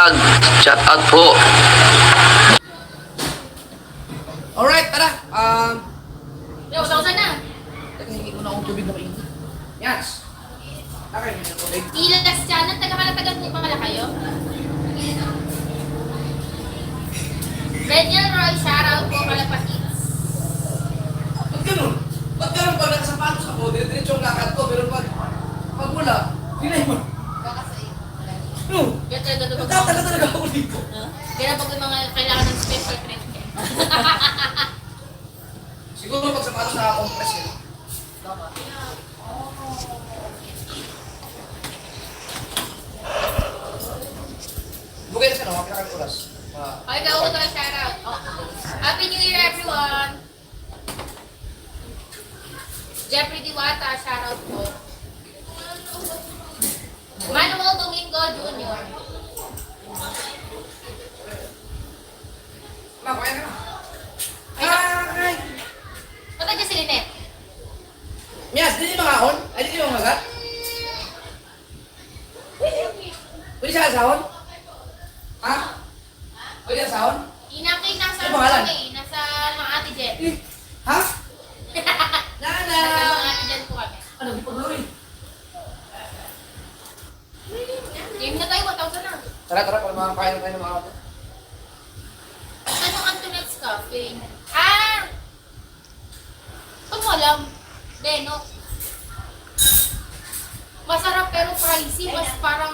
Vlog. Shout out po. Alright, tara. Yo, sausan na. Teka, hingi ko na akong tubig na mainit. Yes. Tara, hingi na tubig. Ilas channel, taga-malatagan po pala kayo. Daniel Roy, shoutout po pala pa kids. Ba't ganun? Ba't ganun pag nakasapatos ako, dire-diretso ang lakad ko, pero pag wala, hinay mo. Baka sa iyo. No. Kaya talaga ito Nagtatala talaga ako dito. Kaya pag may mga kailangan ng special treatment. Siguro pag sapatos nakakompress yun. Baka. Bugay na siya, no? Kapila kami oras. Okay, ikaw ito ang shoutout. Oh. Happy New Year, everyone! Jeffrey Diwata, shoutout po. Manuel Domingo Jr. Ma, kumain ka na. Ay! Punta dyan si Lynette. Miyas, di mga ahon? Ay, di mga magat? Pwede siya asahon? Ha? Pwede asahon? Inakay nasa Ano pangalan? nasa mga ate Jen. Ha? Nasa Nana! mga ate Jen po kami. Ano, di pa gawin? Game na tayo, 1,000 na. Tara, tara, para makakain na tayo ng mga ate. Anong Antonette's Cafe? Ah! Pag mo alam, Beno. Masarap pero pricey, mas parang...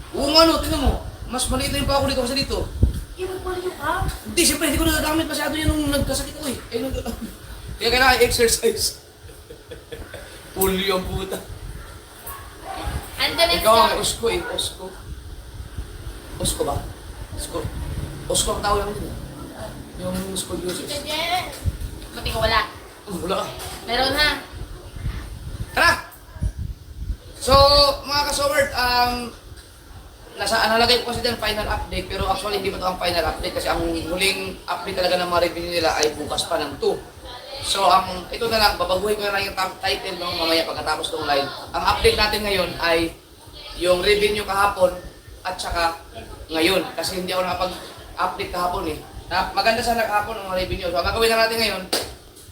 Oo nga, no, tingnan mo. Mas maliit na yung pa ako dito kasi dito. Iwan pa rin ka. Hindi, siyempre, hindi ko nagagamit masyado yan nung nagkasakit ako eh. Kaya kailangan i-exercise. Polio ang puta. Antonette's Ikaw ang Cafe. usko eh, usko. Usko ba? Usko. Usko ang tawag yun. Yung scoliosis. Ate Jen. Buti ko wala. Wala ka. Meron ha. Tara! So, mga kasoward, nalagay ko kasi dyan final update, pero actually hindi pa ito ang final update kasi ang huling update talaga ng mga revenue nila ay bukas pa ng 2. So, ito na lang, babaguhin ko na lang yung title no, mamaya pagkatapos ng live. Ang update natin ngayon ay yung revenue kahapon at saka ngayon. Kasi hindi ako nakapag-update kahapon eh. Maganda sana kahapon ang revenue. So, ang gagawin na natin ngayon,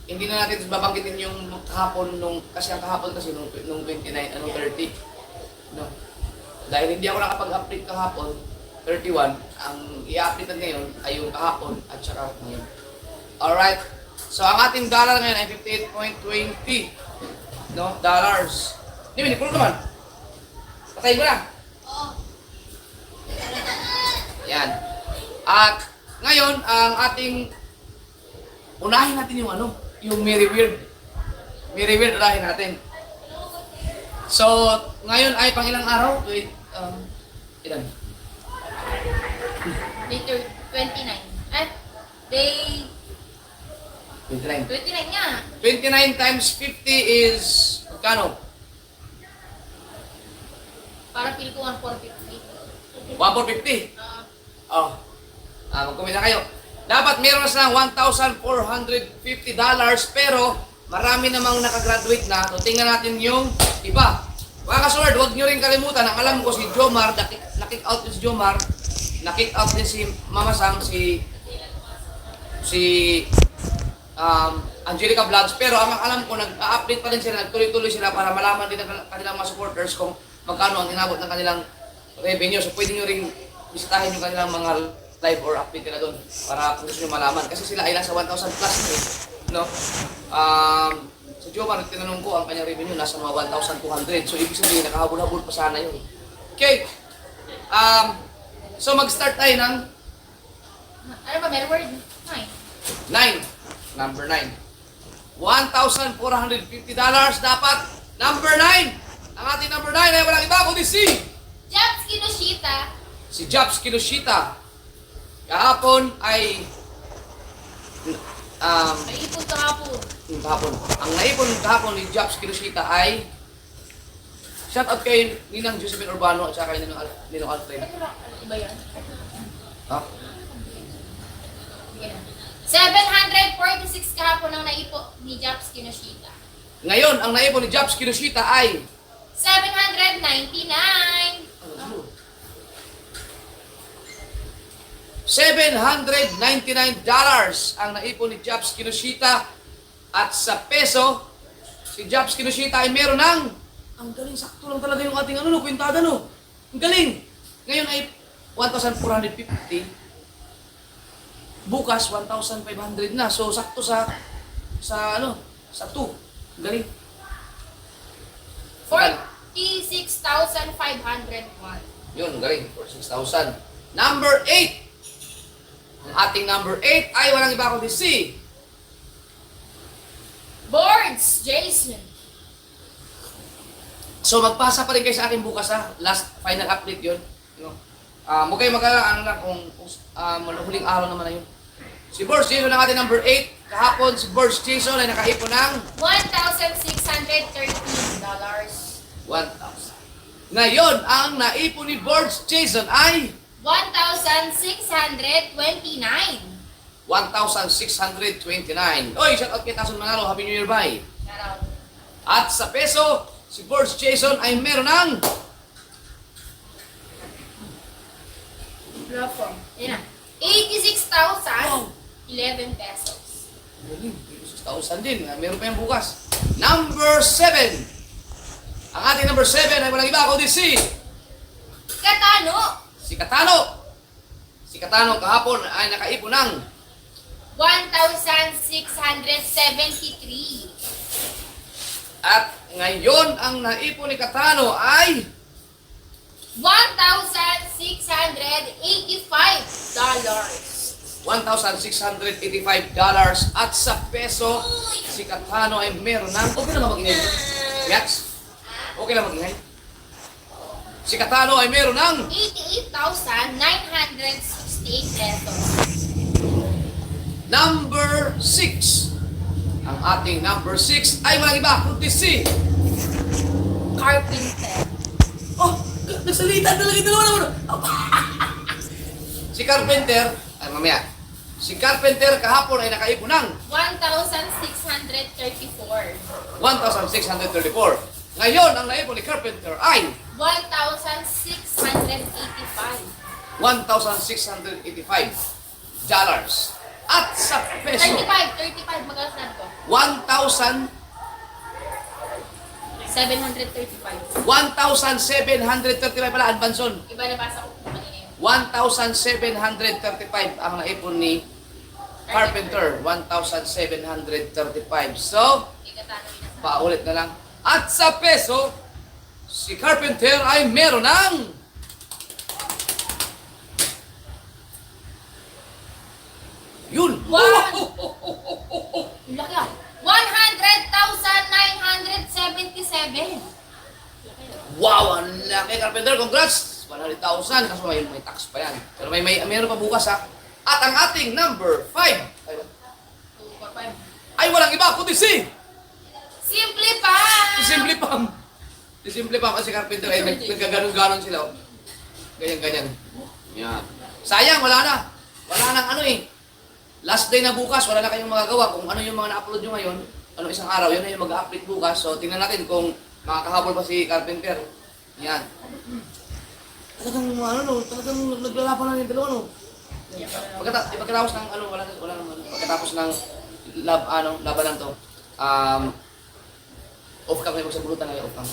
hindi na natin babanggitin yung kahapon kasi ang kahapon kasi nung 29, 30. No. Dahil hindi ako nakapag-update kahapon, 31, ang i-update natin ngayon ay yung kahapon at saka ngayon. Alright. So, ang ating dollar ngayon ay 58.20 no, dollars. Hindi, minipulong naman. Patayin mo na. Oo. Yan. At ngayon, ang ating unahin natin yung yung Merry Weird. Merry Weird unahin natin. So, ngayon ay pang ilang araw? Wait, ilan? Day 29. At day 29. 29 nga. 29 times 50 is, magkano? Para feel ko 1,450. 1,450. Ah, Mag-comment na kayo. Dapat meron na silang $1,450 pero marami namang nakagraduate na. So, tingnan natin yung iba. Mga kasword, huwag nyo rin kalimutan. Ang alam ko si Jomar, na-kick out din si Jomar, na-kick out din si Mama Sang, si Angelica Vlogs. Pero ang alam ko, nag-update pa rin sila, nagtuloy-tuloy sila para malaman din ng kanilang mga supporters kung magkano ang inabot ng kanilang revenue. So pwede nyo rin bisitahin yung kanilang mga live or update nila doon para kung gusto nyo malaman. Kasi sila ay nasa 1,000 plus na eh. No? Si Jomar, tinanong ko, ang kanyang revenue nasa mga 1,200. So ibig sabihin, nakahabol-habol pa sana yun. Okay. So mag-start tayo ng ano ba, meron word? 9. 9. Number 9. $1,450 dapat. Number 9. Ang ating number 9 ay walang iba kundi si Japs Kinoshita. si Jobs Kinoshita. Kahapon ay Naipon kahapon. kahapon. Ang naipon kahapon ni Jobs Kinoshita ay shout out kay Ninang Josephine Urbano at saka kay Ninong Alfred. Iba yan? Ha? Sige na. 746 kahapon ang naipo ni Japs Kinoshita. Ngayon, ang naipon ni Jobs Kinoshita ay 799. $799 ang naipon ni Jobs Kinoshita. At sa peso, si Jobs Kinoshita ay meron ng, ang galing, sakto lang talaga yung ating ano, no, kwintada, no. Ang galing. Ngayon ay 1,450. Bukas, 1,500 na. So, sakto sa 2. Ang galing. 46,501. Yun, ang galing. 46,000. Number 8. Ang ating number 8 ay walang iba kundi si Boards, Jason. So magpasa pa rin kayo sa akin bukas ha. Last final update yun. You know? Huwag kayo ano lang kung huling araw naman na yun. Si Boards Jason ang ating number 8. Kahapon si Boards Jason ay nakaipon ng $1,613. 1,000. Ngayon, ang naipon ni Boards Jason ay 1,629. 1,629. Oy, shout out kay Tason Manalo. Happy New Year, bye. Shoutout. At sa peso, si Boards Jason ay meron ng Yan na. 86,011 pesos. 6,000 din. Meron pa yung bukas. Number 7. Ang ating number 7 ay walang iba kundi si Katano. Si Katano. Si Katano kahapon ay nakaipon ng 1,673. at ngayon ang naipon ni Katano ay $1,685. $1,685 at sa peso si Katano ay meron ng okay lang mag-ingay. Yaks? Okay lang mag-ingay. Si Katano ay meron ng 88,968 pesos. number 6. Ang ating number 6 ay walang iba kundi si Carpenter. oh, nagsalita talaga yung dalawa naman. Si Carpenter, ay mamaya, si Carpenter kahapon ay nakaipon ng 1,634. 1,634. Ngayon, ang naipon ni Carpenter ay 1,685. $1,685. At sa peso, 35 magalas na ito. 1,735 735. pala, Advanson. Iba na basa ko kanina yun. 1,735 ang naipon ni Carpenter. 1,735. So, Ikatano yun na sa paulit na lang. At sa peso, si Carpenter ay meron ng yun. laki ah. 100,977. Wow, ang laki, Carpenter. Congrats! 100,000. Kaso may tax pa yan. Pero mayroon pa bukas ha. At ang ating number 5 ay walang iba kundi si Simple pa! Simple Pam. Si Simple Pam at si Carpenter ay nagkaganon-ganon sila. Ganyan-ganyan. Yan. Sayang, wala na. Wala nang ano eh. Last day na bukas, wala na kayong magagawa. Kung ano yung mga na-upload nyo ngayon, ano isang araw, yun na yung mag-update bukas. So, tingnan natin kung makakahabol pa si Carpenter. Yan. Talagang, talagang naglalaban na yung dalawa, no? Pagkatapos ng, pagkatapos ng laban lang to, off cam kayo magsabulutan ngayon, off cam.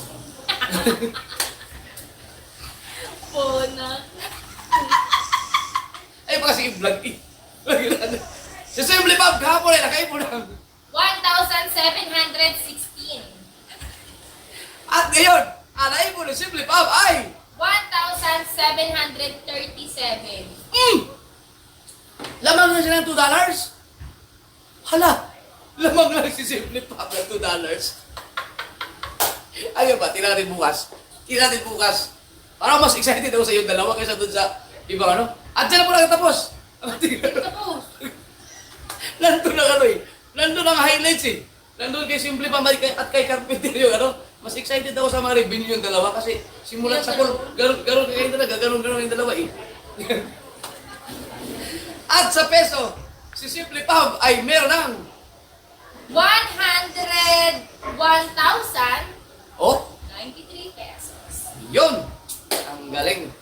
Pona. Ay, baka sige vlog eh. Si Simple Pam, kahapon ay nakaipon ng 1,716. at ngayon, ang naipon ng Simple Pam ay 1,737. lamang na siya ng $2? Hala, lamang lang si Simple Pam ng $2. Ayun ba, tingnan natin bukas. Tingnan natin bukas. Parang mas excited ako sa yung dalawa kaysa dun sa ibang ano. At dyan na po nakatapos. Tapos. Nandun ang ano eh. Nandun ang highlights eh. Nandun kay Simple Pam at kay Carpenter yung ano. Mas excited ako sa mga revenue yung dalawa kasi simulat sa pool, garon kayo talaga, garon yung dalawa eh. At sa peso, si Simple Pam ay meron ng 101,093 oh, pesos. yun. Ang galing.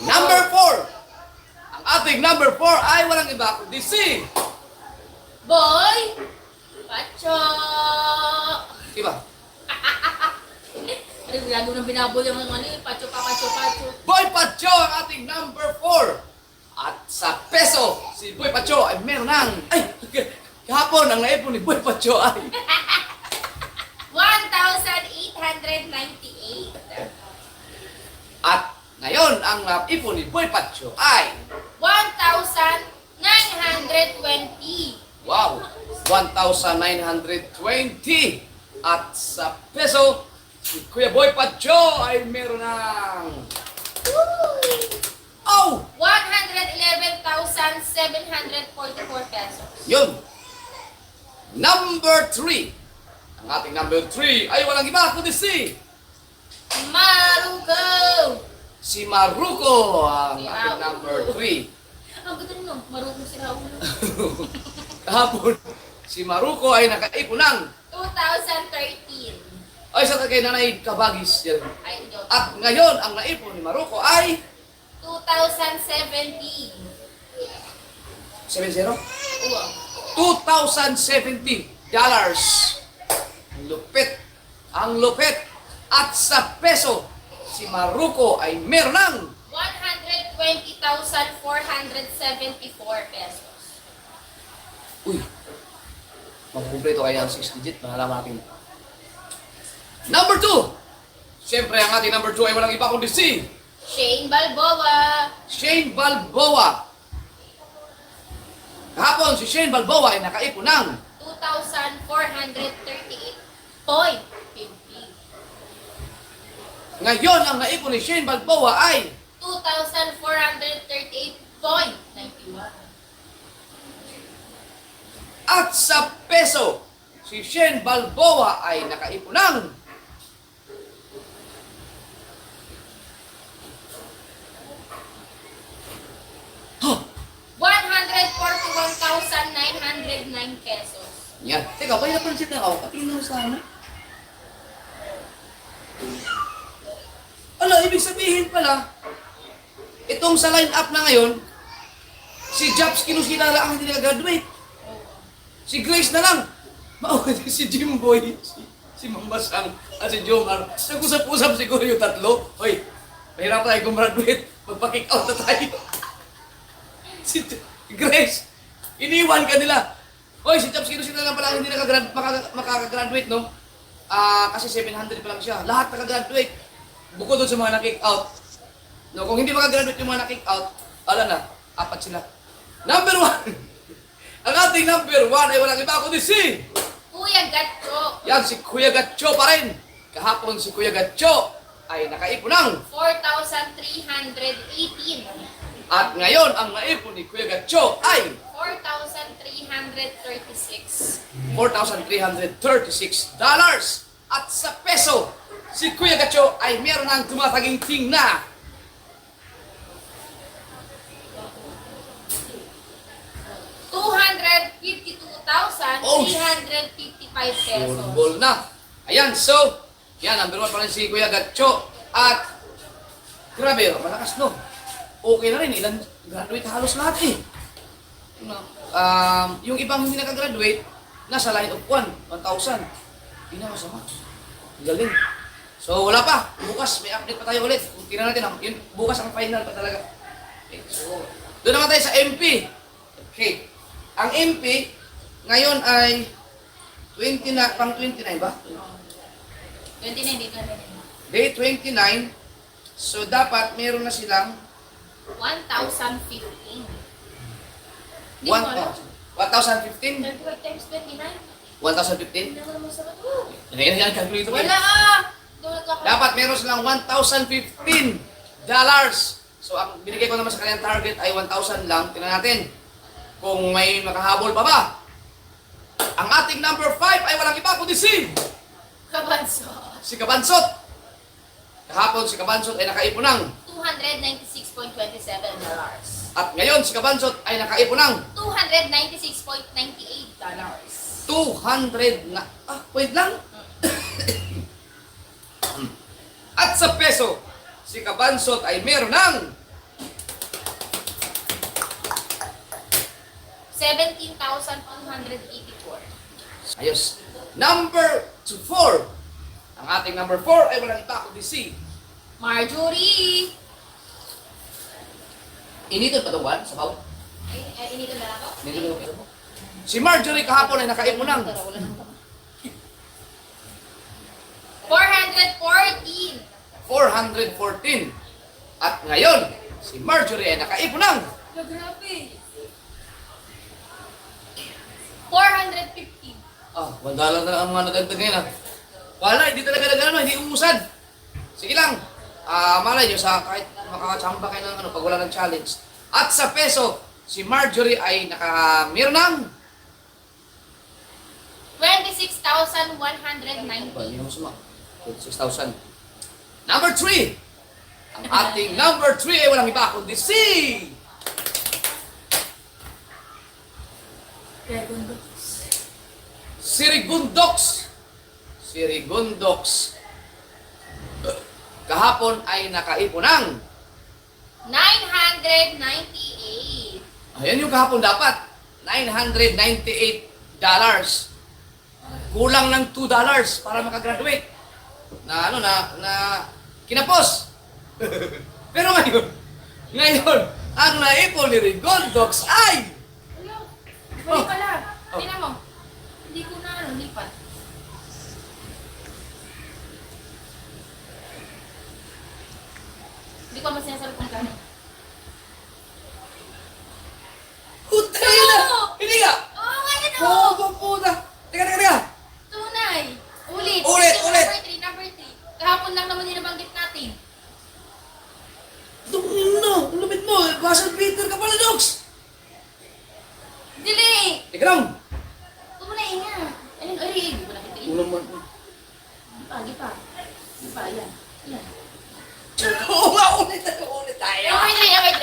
Number 4. Ang ating number 4 ay walang iba kundi si Boy Pacho! Diba? Ano, lalo nang binabol yung mga ano, Pacho pa, Pacho, Pacho. Boy Pacho ang ating number 4. At sa peso, si Boy Pacho ay meron ng... Ay! Kahapon, ang naipon ni Boy Pacho ay... 1,898. At ngayon, ang naipon ni Boy Pacho ay... 1,920. Wow! 1,920. At sa peso, si Kuya Boy Pacho ay meron ng... Oh! 111,744 pesos. Yun! Number 3. Ang ating number 3 ay walang iba kundi si... Maruko! Si Maruko ang Si ating Raul. number 3. Ang ganda nyo, Maruko si Raul. Kahapon, si Maruko ay nakaipon ng... 2013. Ay, sa kay Nanay Kabagis. Yan. Ay, ito. At ngayon, ang naipon ni Maruko ay... 2017. 70? Uwang. $2,070. Ang lupit. Ang lupit. At sa peso, si Maruko ay meron ng 120,474 pesos. uy, magkumpleto kaya ang 6 digit. Malalaman natin. Number 2. Siyempre, ang ating number 2 ay walang iba kundi si Shane Balboa. Shane Balboa. Kahapon, si Shane Balboa ay nakaipon ng 2,438.50. ngayon, ang naipon ni Shane Balboa ay 2,438.91. at sa peso, si Shane Balboa ay nakaipon ng 141,909 pesos. yan. Teka, kaya napansin na ako. Katingin mo sa ano? Ala, ibig sabihin pala, itong sa line-up na ngayon, si Japs Kinuskila lang ang hindi nag-graduate. Si Grace na lang. Si Jimboy, si Mamasang, at si Jomar. Nag-usap-usap siguro yung tatlo. Hoy, mahirap tayo gumraduate. Magpa-kick out na tayo. Si Grace, iniwan ka nila. Hoy, si Japs Kinuskila lang pala ang hindi makakagraduate, no? Kasi 700 pa lang siya. Lahat nakagraduate. Bukod doon sa mga na-kick out. No, kung hindi makagraduate yung mga na-kick out, ala na, 4 sila. Number 1. Ang ating number 1 ay walang iba kundi si... Kuya Gatcho. Yan, si Kuya Gatcho pa rin. Kahapon si Kuya Gatcho ay nakaipon ng... 4,318. At ngayon, ang naipon ni Kuya Gatcho ay... 4,336. $4,336. At sa peso, si Kuya Gatcho ay meron ng tumataginting na... 252,355 pesos. Full na. Ayan, so, yan, number 1 pa rin si Kuya Gatcho. At, grabe, malakas no. Okay na rin, ilan graduate halos lahat eh. No. Yung ibang hindi nakagraduate, nasa line of 1,000. Hindi na masama. Galing. So, wala pa. Bukas, may update pa tayo ulit. Kung tingnan natin, yun, bukas ang final pa talaga. Okay, so, doon naman tayo sa MP. Okay. Ang MP, ngayon ay 20 na, pang 29 ba? 29 dito na rin. Day 29. So, dapat meron na silang 1,015. Hindi mo alam. 1,015? 35 times 29? 1,015? Hindi naman masama to. Yan, calculator. Wala ah! Doon ka. Dapat meron silang $1,015. So, ang binigay ko naman sa kanilang target ay 1,000 lang. Tingnan natin kung may makahabol pa ba. Ang ating number 5 ay walang iba kundi si Kabanso. Kabansot. Kahapon si Kabansot ay nakaipon ng $296.27. at ngayon si Kabansot ay nakaipon ng $296.98. 200 na... wait lang. At sa peso, si Kabansot ay meron ng 17,284. Ayos. Number 4. Ang ating number 4 ay walang iba kundi si Marjorie! Initon pa tuwan sa bawat. Inito na lang ako? Si Marjorie kahapon ay nakain mo ng 414. 414. At ngayon, si Marjorie ay nakaipon ng Grabe. 450. $1 na lang ang mga nagagdag ngayon. Wala, hindi talaga nagano, hindi umusad. Sige lang. Malay nyo sa kahit makakachamba kayo ng pag wala ng challenge. At sa peso, si Marjorie ay meron ng 26,190. 6,000. Number 3. Ang ating number 3 ay walang iba kundi si Sirigundox. Sirigundox. Kahapon ay nakaipon ng 998. ayan yung kahapon dapat. $998. Kulang ng $2 para makagraduate. Na kinapos. Pero ngayon, ang naipon ni Rigondox ay Hindi pala. Tingnan mo. Hindi ko na lipat. Hindi ko naman sinasabi kung gano'n. Hutay na! Hindi nga! Oo nga yun Oo, puputa! Teka! Tunay. Ulit. Ulit. Number 3. Kahapon lang naman ninabanggit natin. Ang lupit mo! Basal Peter ka pala, Dox! Dili! Teka lang! Tunay nga. Ayun, ay, wala kita yun. Ulang mo. Di pa. Ayan. Ayan. Oo nga, ulit tayo! Ulit.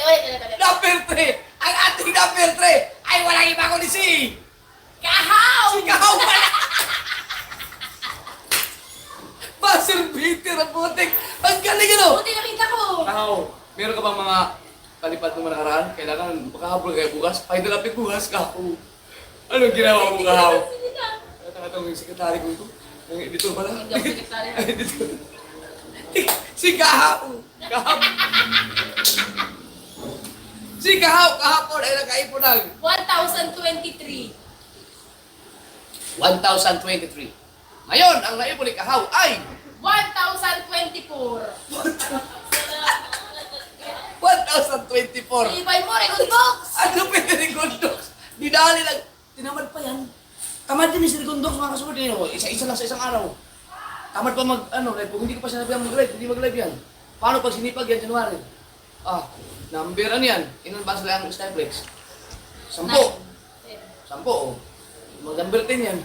Number 3! Ang ating number 3 ay walang iba kundi si Kahaw! Kahaw pala! Basal Peter ang putik! Ang galing ano! Buti nakita ko. Kahaw, meron ka bang mga palipad mo nakaraan? Kailangan makahabol kayo bukas? Pahinalapit bukas, Kahaw. Anong ginawa mo, Kahaw? Sige na. Nakatawag yung sekretary ko ito. Yung editor pala. Hindi ako sekretary. Ay, editor. Si Kahaw! Kahaw! Si Kahaw kahapon ay nakaipon ng 1,023. 1,023. Ngayon, ang naipon ni Kahaw ay 1,024. 1,024. Ibay mo, record box! Ano pwede ni Gondox? Dinali lang. Tinamad pa yan. Tamad din si Gondox, mga kasunod din. Isa-isa lang sa isang araw. Tamad pa live. Kung hindi ko pa sinabi mag-live, hindi mag-live yan. Paano pag sinipag yan, January? Number ano yan? Ilan ba sila ang Skyflex? 10. 10, oh. Mag-number 10 yan.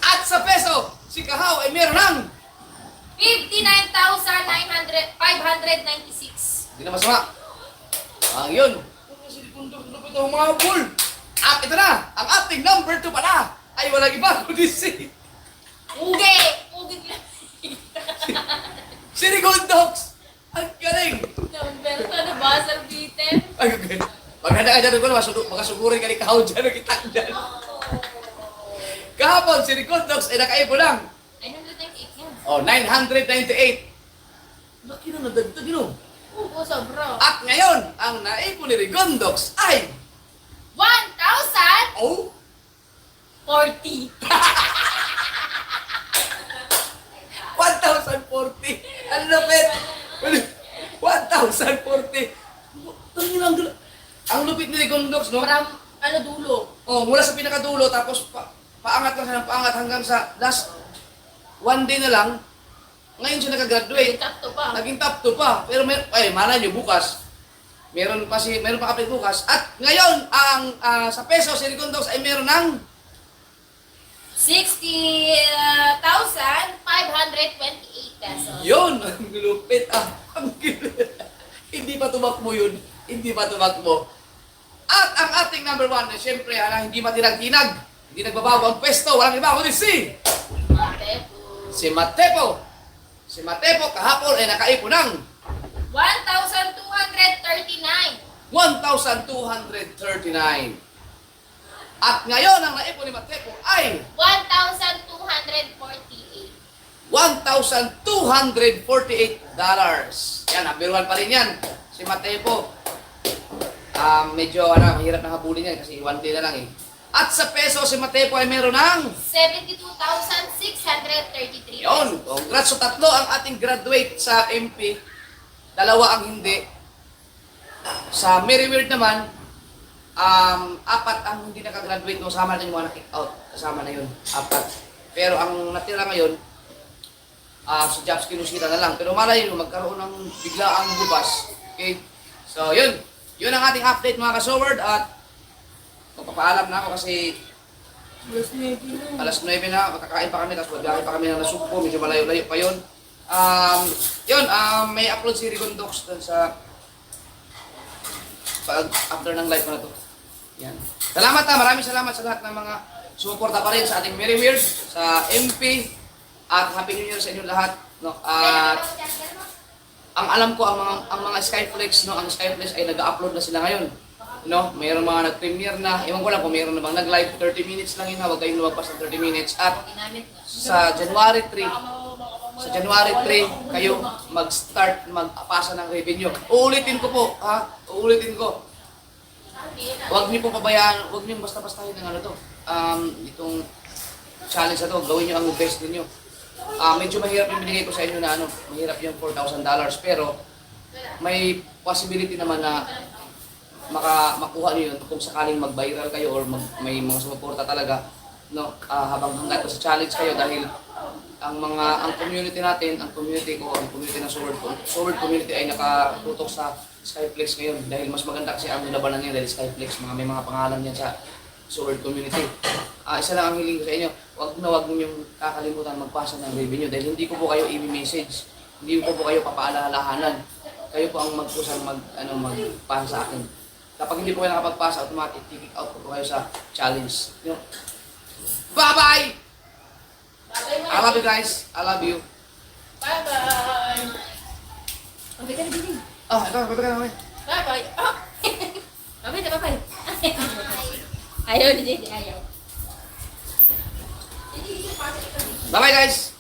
At sa peso, si Kahaw ay meron ng 59,596. hindi na masama. Yun. Si Gondox, lupit ang mga bull. At ito na, ang ating number 2 pala ay walang iba kundi si Ugi! Ugi lang. Gondox. Ang galing. Number ka na ba, Sir Peter? Ay, okay. Maganda ka dyan ko na, makasugurin ka ni Kahaw dyan, nakita dyan. Kahapon, si Gondox ay nakaipon lang. 998 yan. 998. Laki na nadagdag yun. Oo, sobra. At ngayon, ang naipon ni Rigondox ay 1,040. Oh, 1,040. Ang lupit. 1,040. Ang lupit ni Rigondox, no? Parang, dulo. Mula sa pinakadulo, tapos paangat lang siya ng paangat hanggang sa last one day na lang. Ngayon siya nakagraduate. Top to pa. Naging top 2 pa. Pero malay nyo, bukas. Meron pa update bukas. At ngayon, ang sa peso, si Rigondox ay meron ng 60,528 pesos. yun. Ang lupit. Ang gilit. Hindi pa tumakbo yun. Hindi pa tumakbo. At ang ating number 1, siyempre, hindi matinag-tinag. Hindi nagbabago ang pwesto. Walang iba kundi si Matepo. Si Matepo kahapon ay nakaipon ng 1,200 1,239. 1,239. At ngayon, ang naipon ni Matepo ay 1,248. $1,248. Yan, number 1 pa rin yan. Si Matepo. Medyo mahirap na habulin yan kasi 1 day na lang eh. At sa peso, si Matepo ay meron ng 72,633. yun. Congrats. So, 3 ang ating graduate sa MP. 2 ang hindi. Sa Merryweird naman, 4 ang hindi nakagraduate. No, sama na yung mga na-kick out. Kasama na yun. 4. Pero ang natira ngayon, si Jobs Kinusita na lang. Pero malay nyo, magkaroon ng biglaang bukas. Okay? So, yun. Yun ang ating update mga ka-Soward. At magpapaalam na ako kasi alas 9 na, makakain pa kami, tapos magbiyahe pa kami ng Nasugpo, medyo malayo-layo pa yun. May upload si Rigondox dun sa after ng live ko na to. Yan. Salamat maraming salamat sa lahat ng mga sumuporta pa rin sa ating Merryweird, sa MP, at Happy New Year sa inyo lahat. No? At ang alam ko, ang mga Skyflex, no, ang Skyflex ay nag-upload na sila ngayon. No, mayroong mga nag-premiere na, ewan ko lang kung mayroon na bang nag-live, 30 minutes lang yun ha, huwag kayong lumagpas ng 30 minutes. At sa January 3, kayo mag-start magpasa ng revenue. Uulitin ko po, ha? Uulitin ko. Huwag niyo po pabayaan, huwag niyo basta-bastahin ng ano to. Itong challenge na to, gawin niyo ang best niyo. Medyo mahirap yung binigay ko sa inyo na ano, mahirap yung $4,000, pero may possibility naman na makuha niyo yun kung sakaling mag-viral kayo or may mga sumuporta talaga, no, habang hanggat sa challenge kayo, dahil ang community natin, ang community ng Soward community ay nakatutok sa Skyflex ngayon, dahil mas maganda kasi ang labanan niya dahil Skyflex, may mga pangalan yan sa Soward community. Isa lang ang hiling ko sa inyo, wag niyo kakalimutan magpasa ng revenue dahil hindi ko po kayo i-message, hindi ko po kayo papaalalahanan. Kayo po ang magpasa sa akin. Kapag hindi po kayo nakapagpasa, automatic kick out po kayo sa challenge. You know? Bye-bye! I love you guys. I love you. Bye-bye. Okay ka na, Bibi. Ito. Bye-bye ka na kami. Bye-bye. Bye-bye na, bye-bye. Ayaw, Didi. Ayaw. Bye-bye guys!